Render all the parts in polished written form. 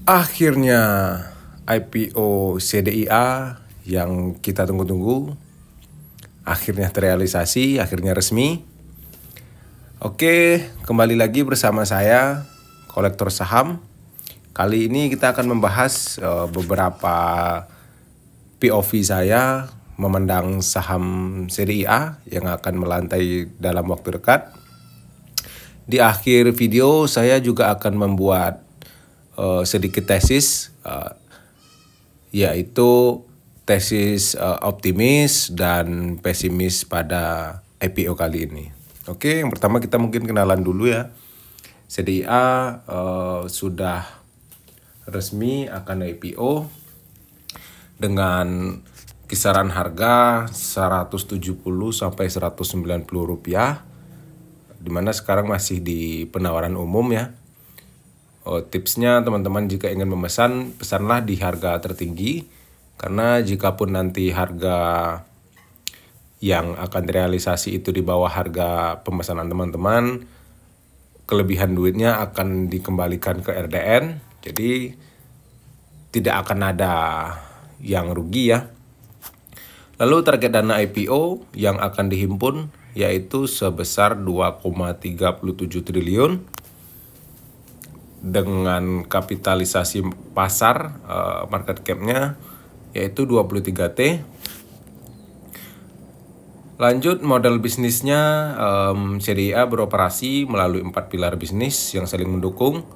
Akhirnya IPO CDIA yang kita tunggu-tunggu akhirnya terrealisasi, akhirnya resmi. Oke, kembali lagi bersama saya, Kolektor Saham. Kali ini kita akan membahas beberapa POV saya memandang saham CDIA yang akan melantai dalam waktu dekat. Di akhir video saya juga akan membuat sedikit tesis, yaitu tesis optimis dan pesimis pada IPO kali ini. Oke, yang pertama kita mungkin kenalan dulu ya. CDIA sudah resmi akan IPO dengan kisaran harga 170 sampai 190 rupiah, dimana sekarang masih di penawaran umum ya. Tipsnya teman-teman jika ingin memesan, pesanlah di harga tertinggi, karena jika pun nanti harga yang akan realisasi itu di bawah harga pemesanan teman-teman, kelebihan duitnya akan dikembalikan ke RDN, jadi tidak akan ada yang rugi ya. Lalu target dana IPO yang akan dihimpun yaitu sebesar 2,37 triliun dengan kapitalisasi pasar market cap-nya yaitu 23T. Lanjut model bisnisnya, CDIA beroperasi melalui 4 pilar bisnis yang saling mendukung.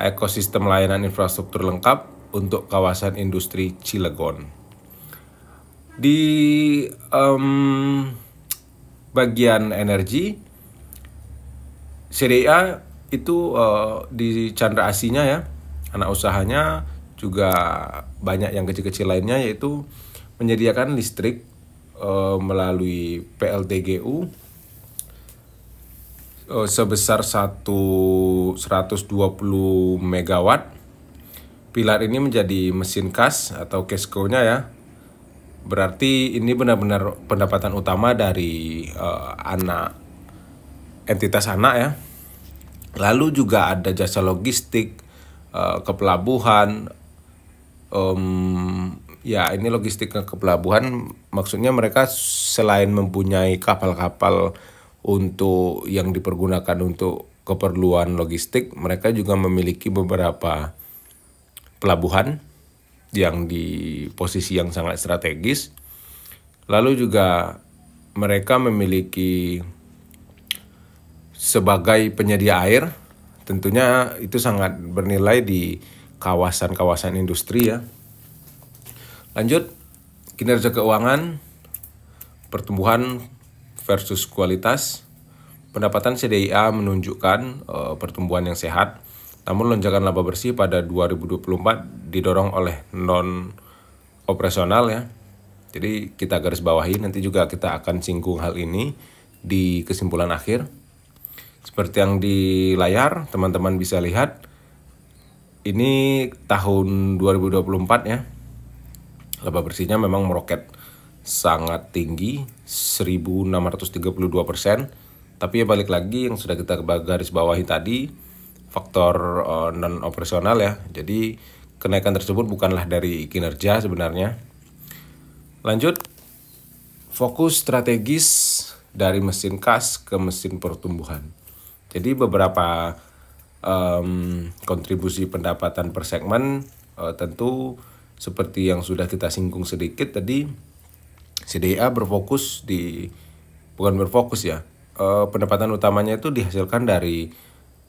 Ekosistem layanan infrastruktur lengkap untuk kawasan industri Cilegon. Di bagian energi, CDIA itu di Chandra Asih-nya ya, anak usahanya juga banyak yang kecil-kecil lainnya, yaitu menyediakan listrik melalui PLTGU sebesar 120 megawatt. Pilar ini menjadi mesin kas atau cash cow-nya ya. Berarti ini benar-benar pendapatan utama dari entitas anak ya. Lalu juga ada jasa logistik ke pelabuhan. Ya ini logistik ke pelabuhan, maksudnya mereka selain mempunyai kapal-kapal untuk yang dipergunakan untuk keperluan logistik, mereka juga memiliki beberapa pelabuhan yang di posisi yang sangat strategis. Lalu juga mereka memiliki sebagai penyedia air, tentunya itu sangat bernilai di kawasan-kawasan industri ya. Lanjut, kinerja keuangan, pertumbuhan versus kualitas. Pendapatan CDIA menunjukkan pertumbuhan yang sehat, namun lonjakan laba bersih pada 2024 didorong oleh non-operasional ya. Jadi kita garis bawahi, nanti juga kita akan singgung hal ini di kesimpulan akhir. Seperti yang di layar, teman-teman bisa lihat, ini tahun 2024 ya. Laba bersihnya memang meroket sangat tinggi, 1.632%. Tapi ya balik lagi yang sudah kita garis bawahi tadi, faktor non-operasional ya. Jadi kenaikan tersebut bukanlah dari kinerja sebenarnya. Lanjut, fokus strategis dari mesin kas ke mesin pertumbuhan. Jadi beberapa kontribusi pendapatan per segmen tentu seperti yang sudah kita singgung sedikit tadi, CDIA berfokus di, bukan berfokus ya, pendapatan utamanya itu dihasilkan dari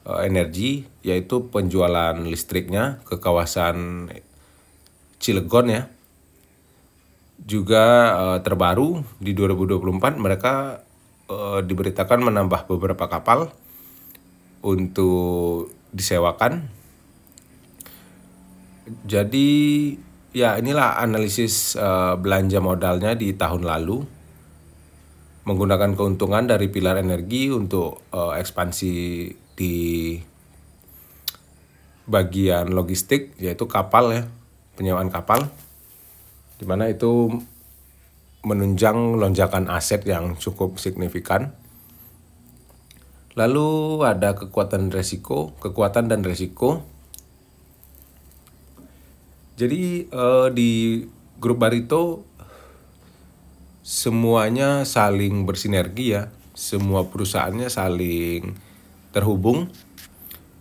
energi, yaitu penjualan listriknya ke kawasan Cilegon ya. Juga terbaru di 2024 mereka diberitakan menambah beberapa kapal untuk disewakan. Jadi ya inilah analisis belanja modalnya di tahun lalu, menggunakan keuntungan dari pilar energi untuk ekspansi di bagian logistik, yaitu kapal ya, penyewaan kapal, di mana itu menunjang lonjakan aset yang cukup signifikan. Lalu ada kekuatan dan resiko. Jadi di grup Barito semuanya saling bersinergi ya, semua perusahaannya saling terhubung,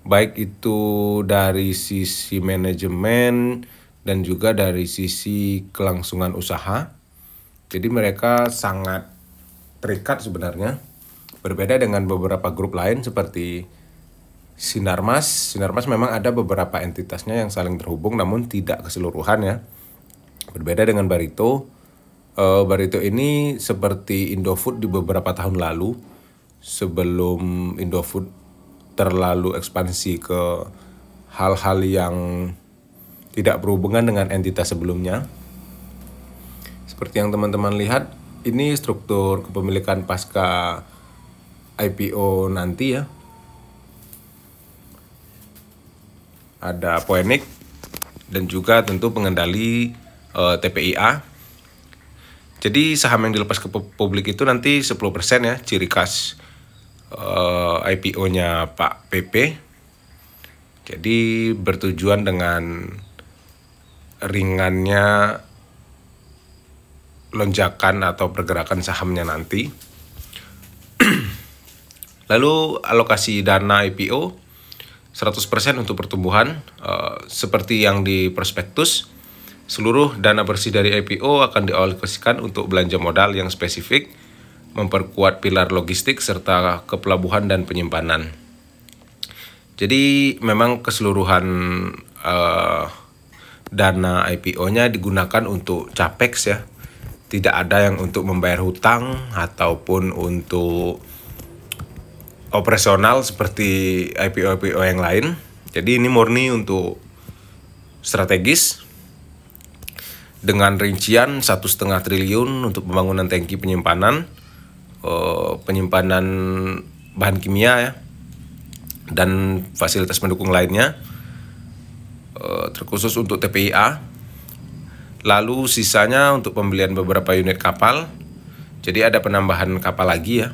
baik itu dari sisi manajemen dan juga dari sisi kelangsungan usaha. Jadi mereka sangat terikat sebenarnya, berbeda dengan beberapa grup lain seperti Sinarmas. Sinarmas memang ada beberapa entitasnya yang saling terhubung namun tidak keseluruhan ya. Berbeda dengan Barito. Barito ini seperti Indofood di beberapa tahun lalu, sebelum Indofood terlalu ekspansi ke hal-hal yang tidak berhubungan dengan entitas sebelumnya. Seperti yang teman-teman lihat, ini struktur kepemilikan pasca IPO nanti ya. Ada Phoenix dan juga tentu pengendali TPIA. Jadi saham yang dilepas ke publik itu nanti 10% ya, ciri khas IPO-nya Pak PP. Jadi bertujuan dengan ringannya lonjakan atau pergerakan sahamnya nanti. Lalu alokasi dana IPO 100% untuk pertumbuhan, seperti yang di prospektus. Seluruh dana bersih dari IPO akan dialokasikan untuk belanja modal yang spesifik, memperkuat pilar logistik serta kepelabuhan dan penyimpanan. Jadi memang keseluruhan dana IPO-nya digunakan untuk capex ya. Tidak ada yang untuk membayar hutang ataupun untuk operasional seperti IPO-IPO yang lain. Jadi ini murni untuk strategis dengan rincian 1,5 triliun untuk pembangunan tangki penyimpanan, penyimpanan bahan kimia ya, dan fasilitas pendukung lainnya, terkhusus untuk TPIA. Lalu sisanya untuk pembelian beberapa unit kapal. Jadi ada penambahan kapal lagi ya.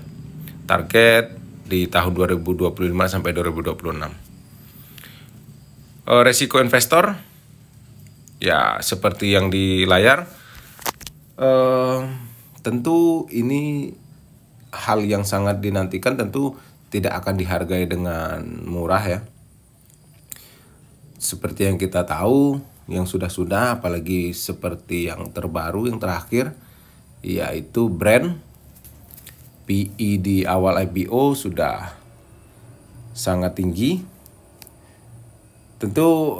Target di tahun 2025 sampai 2026. Resiko investor ya seperti yang di layar. Tentu ini hal yang sangat dinantikan, tentu tidak akan dihargai dengan murah ya. Seperti yang kita tahu, yang sudah-sudah, apalagi seperti yang terbaru, yang terakhir, yaitu brand PE di awal IPO sudah sangat tinggi. Tentu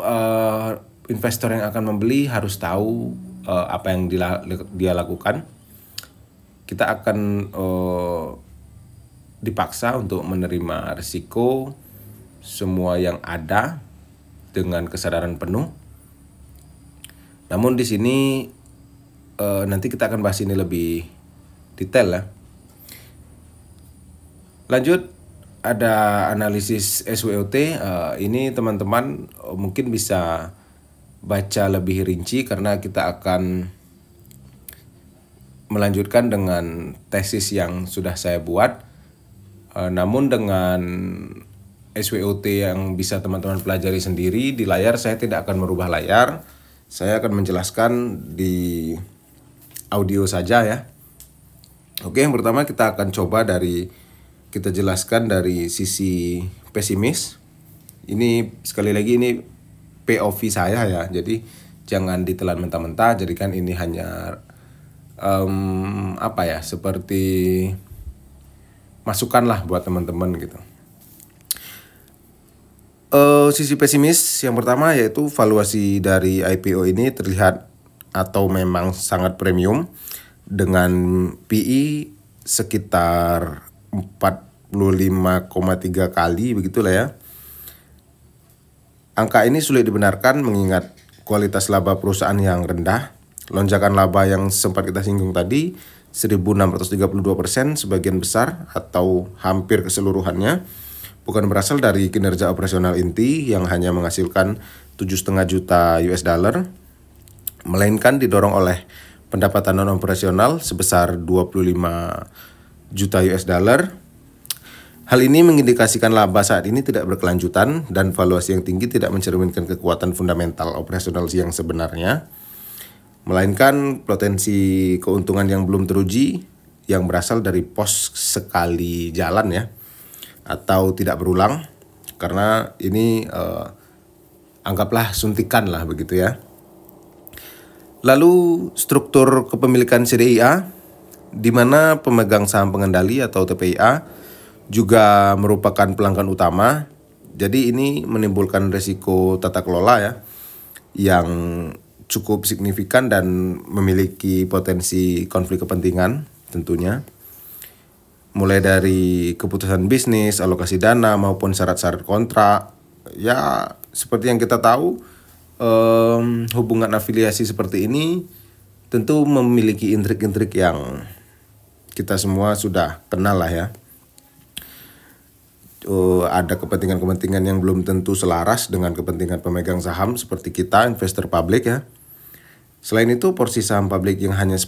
investor yang akan membeli harus tahu apa yang dia lakukan. Kita akan dipaksa untuk menerima risiko semua yang ada dengan kesadaran penuh. Namun di sini nanti kita akan bahas ini lebih detail ya. Lanjut, ada analisis SWOT. Ini teman-teman mungkin bisa baca lebih rinci karena kita akan melanjutkan dengan tesis yang sudah saya buat. Namun dengan SWOT yang bisa teman-teman pelajari sendiri di layar, saya tidak akan merubah layar. Saya akan menjelaskan di audio saja ya. Oke, yang pertama kita akan coba kita jelaskan dari sisi pesimis. Ini sekali lagi ini POV saya ya. Jadi jangan ditelan mentah-mentah. Jadikan ini hanya seperti masukan lah buat teman-teman gitu. Sisi pesimis yang pertama yaitu valuasi dari IPO ini terlihat atau memang sangat premium dengan PE sekitar 45,3 kali begitulah ya. Angka ini sulit dibenarkan mengingat kualitas laba perusahaan yang rendah. Lonjakan laba yang sempat kita singgung tadi 1.632%, sebagian besar atau hampir keseluruhannya bukan berasal dari kinerja operasional inti yang hanya menghasilkan 7,5 juta US dollar, melainkan didorong oleh pendapatan non operasional sebesar 25 juta US dollar. Hal ini mengindikasikan laba saat ini tidak berkelanjutan dan valuasi yang tinggi tidak mencerminkan kekuatan fundamental operasional yang sebenarnya, melainkan potensi keuntungan yang belum teruji yang berasal dari pos sekali jalan ya, atau tidak berulang, karena ini anggaplah suntikan lah begitu ya. Lalu struktur kepemilikan CDIA, di mana pemegang saham pengendali atau TPIA juga merupakan pelanggan utama. Jadi ini menimbulkan risiko tata kelola ya, yang cukup signifikan dan memiliki potensi konflik kepentingan tentunya. Mulai dari keputusan bisnis, alokasi dana maupun syarat-syarat kontrak. Ya seperti yang kita tahu, hubungan afiliasi seperti ini tentu memiliki intrik-intrik yang kita semua sudah kenal lah ya. Ada kepentingan-kepentingan yang belum tentu selaras dengan kepentingan pemegang saham seperti kita, investor publik ya. Selain itu, porsi saham publik yang hanya 10%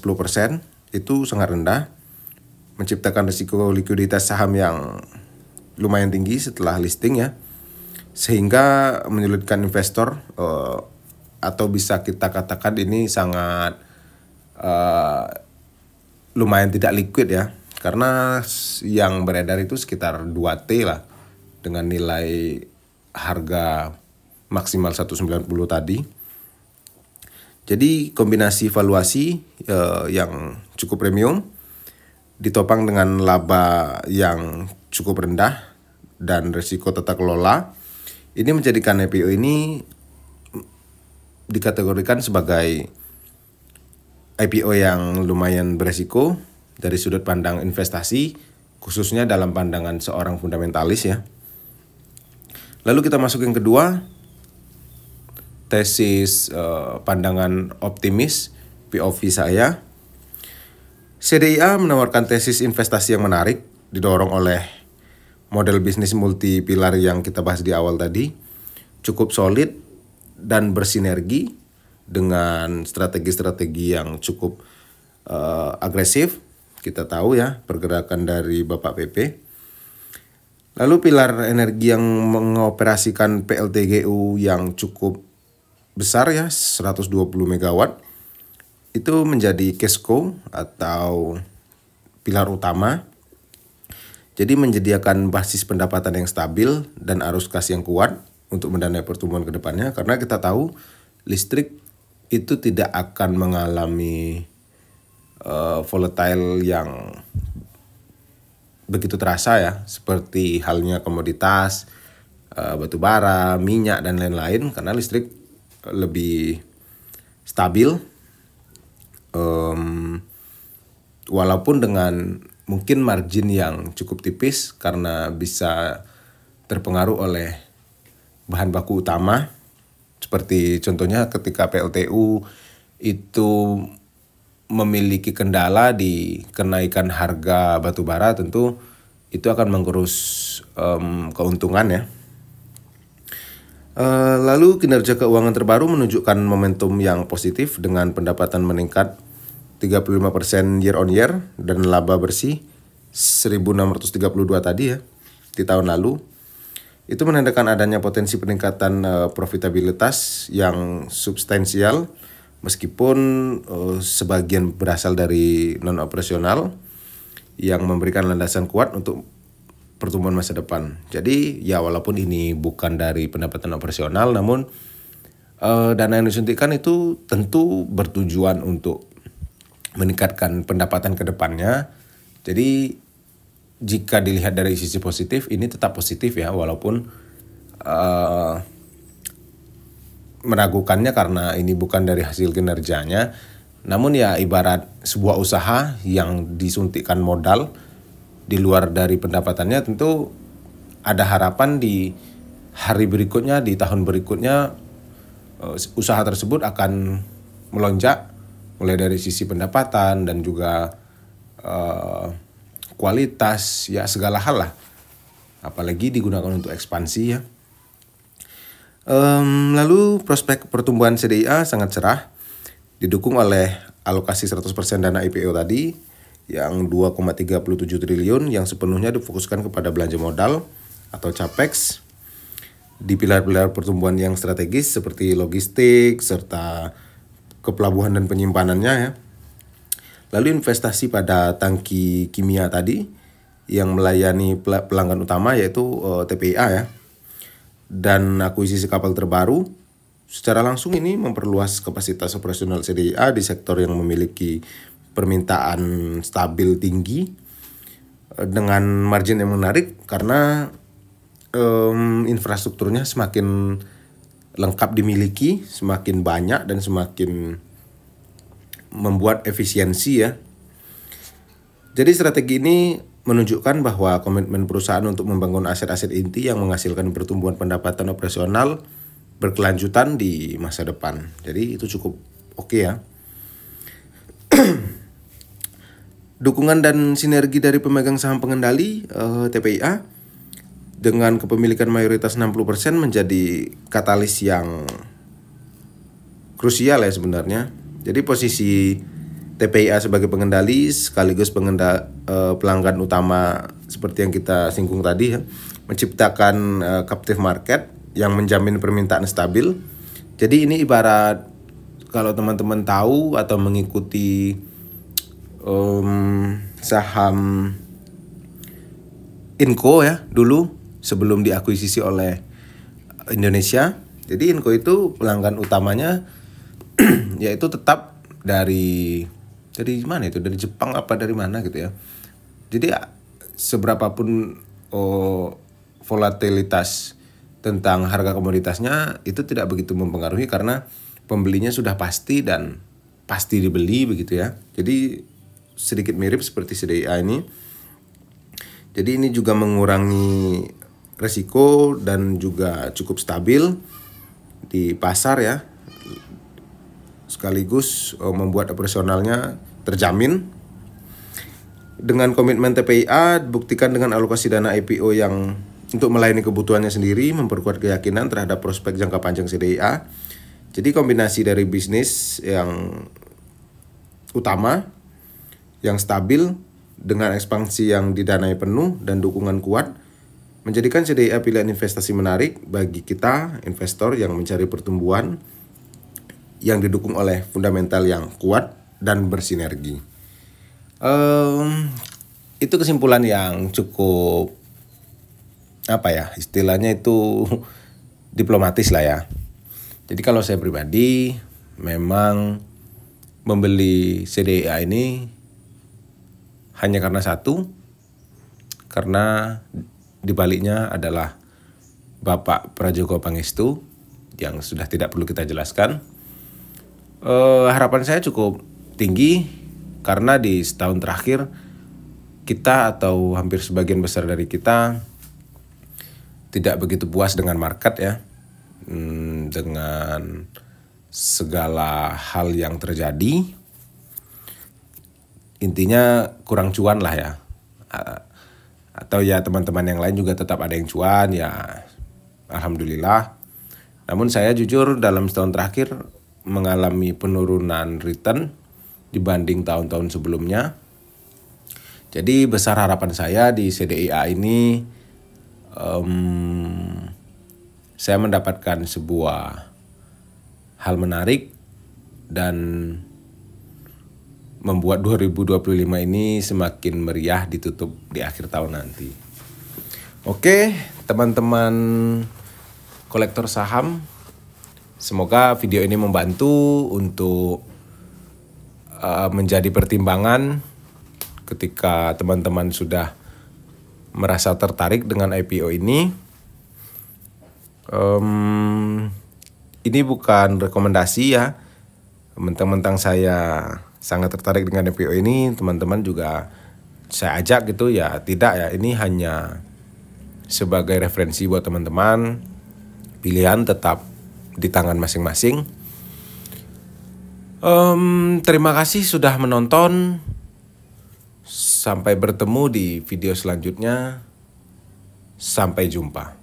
itu sangat rendah, menciptakan risiko likuiditas saham yang lumayan tinggi setelah listing ya, sehingga menyulitkan investor, atau bisa kita katakan ini sangat lumayan tidak liquid ya, karena yang beredar itu sekitar 2T lah dengan nilai harga maksimal 190 tadi. Jadi kombinasi valuasi yang cukup premium ditopang dengan laba yang cukup rendah dan risiko tata kelola, ini menjadikan IPO ini dikategorikan sebagai IPO yang lumayan beresiko dari sudut pandang investasi, khususnya dalam pandangan seorang fundamentalis ya. Lalu kita masuk yang kedua, tesis pandangan optimis POV saya. CDIA menawarkan tesis investasi yang menarik, didorong oleh model bisnis multi pilar yang kita bahas di awal tadi, cukup solid dan bersinergi dengan strategi-strategi yang cukup agresif. Kita tahu ya pergerakan dari Bapak PP. Lalu pilar energi yang mengoperasikan PLTGU yang cukup besar ya, 120 megawatt. Itu menjadi cash cow atau pilar utama. Jadi menyediakan basis pendapatan yang stabil dan arus kas yang kuat untuk mendanai pertumbuhan ke depannya, karena kita tahu listrik itu tidak akan mengalami volatile yang begitu terasa ya, seperti halnya komoditas, batu bara, minyak dan lain-lain, karena listrik lebih stabil, walaupun dengan mungkin margin yang cukup tipis karena bisa terpengaruh oleh bahan baku utama, seperti contohnya ketika PLTU itu memiliki kendala di kenaikan harga batu bara, tentu itu akan menggerus keuntungan ya. Lalu kinerja keuangan terbaru menunjukkan momentum yang positif dengan pendapatan meningkat 35% year on year dan laba bersih 1.632 tadi ya di tahun lalu. Itu menandakan adanya potensi peningkatan profitabilitas yang substansial, meskipun sebagian berasal dari non-operasional yang memberikan landasan kuat untuk pertumbuhan masa depan. Jadi ya walaupun ini bukan dari pendapatan operasional, namun dana yang disuntikkan itu tentu bertujuan untuk meningkatkan pendapatan ke depannya. Jadi jika dilihat dari sisi positif, ini tetap positif ya, walaupun meragukannya karena ini bukan dari hasil kinerjanya. Namun ya ibarat sebuah usaha yang disuntikkan modal di luar dari pendapatannya, tentu ada harapan di hari berikutnya, di tahun berikutnya usaha tersebut akan melonjak, mulai dari sisi pendapatan dan juga kualitas, ya segala hal lah. Apalagi digunakan untuk ekspansi ya. Lalu prospek pertumbuhan CDIA sangat cerah, didukung oleh alokasi 100% dana IPO tadi yang 2,37 triliun yang sepenuhnya difokuskan kepada belanja modal atau CAPEX di pilar-pilar pertumbuhan yang strategis seperti logistik serta kepelabuhan dan penyimpanannya ya. Lalu investasi pada tangki kimia tadi yang melayani pelanggan utama yaitu TPIA ya. Dan akuisisi kapal terbaru secara langsung ini memperluas kapasitas operasional CDIA di sektor yang memiliki permintaan stabil tinggi dengan margin yang menarik karena infrastrukturnya semakin lengkap dimiliki, semakin banyak dan semakin membuat efisiensi ya. Jadi strategi ini menunjukkan bahwa komitmen perusahaan untuk membangun aset-aset inti yang menghasilkan pertumbuhan pendapatan operasional berkelanjutan di masa depan. Jadi itu cukup oke ya. Dukungan dan sinergi dari pemegang saham pengendali TPIA dengan kepemilikan mayoritas 60% menjadi katalis yang krusial ya sebenarnya. Jadi posisi TPIA sebagai pengendali sekaligus pelanggan utama seperti yang kita singgung tadi ya, menciptakan captive market yang menjamin permintaan stabil. Jadi ini ibarat kalau teman-teman tahu atau mengikuti saham Inco ya dulu sebelum diakuisisi oleh Indonesia. Jadi Inco itu pelanggan utamanya yaitu tetap dari mana itu, dari Jepang apa dari mana gitu ya. Jadi seberapapun volatilitas tentang harga komoditasnya itu tidak begitu mempengaruhi karena pembelinya sudah pasti dan pasti dibeli begitu ya. Jadi sedikit mirip seperti CDIA ini. Jadi ini juga mengurangi resiko dan juga cukup stabil di pasar ya. Sekaligus membuat operasionalnya terjamin. Dengan komitmen TPIA buktikan dengan alokasi dana IPO yang untuk melayani kebutuhannya sendiri, memperkuat keyakinan terhadap prospek jangka panjang CDIA. Jadi kombinasi dari bisnis yang utama, yang stabil, dengan ekspansi yang didanai penuh dan dukungan kuat, menjadikan CDIA pilihan investasi menarik bagi kita, investor yang mencari pertumbuhan yang didukung oleh fundamental yang kuat dan bersinergi. Itu kesimpulan yang cukup istilahnya itu diplomatis lah ya. Jadi kalau saya pribadi memang membeli CDIA ini hanya karena satu, karena dibaliknya adalah Bapak Prajogo Pangestu yang sudah tidak perlu kita jelaskan. Harapan saya cukup tinggi karena di setahun terakhir kita atau hampir sebagian besar dari kita tidak begitu puas dengan market ya, dengan segala hal yang terjadi. Intinya kurang cuan lah ya, atau ya teman-teman yang lain juga tetap ada yang cuan ya, alhamdulillah. Namun saya jujur dalam setahun terakhir mengalami penurunan return dibanding tahun-tahun sebelumnya. Jadi besar harapan saya di CDIA ini saya mendapatkan sebuah hal menarik dan membuat 2025 ini semakin meriah ditutup di akhir tahun nanti. Oke, teman-teman kolektor saham, semoga video ini membantu untuk menjadi pertimbangan ketika teman-teman sudah merasa tertarik dengan IPO ini. Ini bukan rekomendasi ya, mentang-mentang saya sangat tertarik dengan IPO ini, teman-teman juga saya ajak gitu ya, tidak ya, ini hanya sebagai referensi buat teman-teman. Pilihan tetap di tangan masing-masing. Terima kasih sudah menonton. Sampai bertemu di video selanjutnya. Sampai jumpa.